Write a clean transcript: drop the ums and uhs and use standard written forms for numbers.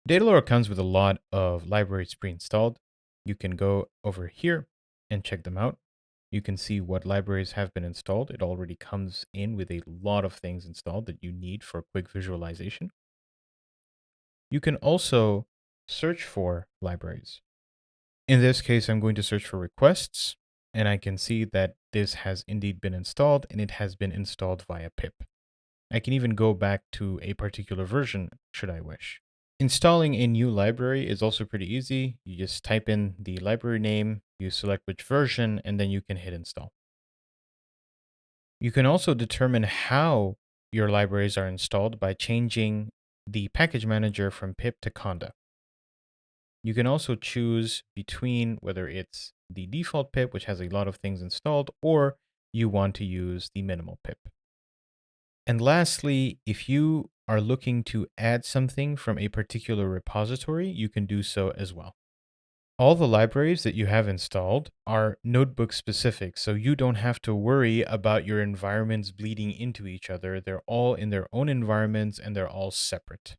Datalore comes with a lot of libraries pre-installed. You can go over here and check them out. You can see what libraries have been installed. It already comes in with a lot of things installed that you need for quick visualization. You can also search for libraries. In this case, I'm going to search for requests, and I can see that this has indeed been installed, and it has been installed via pip. I can even go back to a particular version should I wish. Installing a new library is also pretty easy. You just type in the library name, you select which version, and then you can hit install. You can also determine how your libraries are installed by changing the package manager from pip to Conda. You can also choose between whether it's the default pip, which has a lot of things installed, or you want to use the minimal pip. And lastly, if you are looking to add something from a particular repository, you can do so as well. All the libraries that you have installed are notebook specific, so you don't have to worry about your environments bleeding into each other. They're all in their own environments and they're all separate.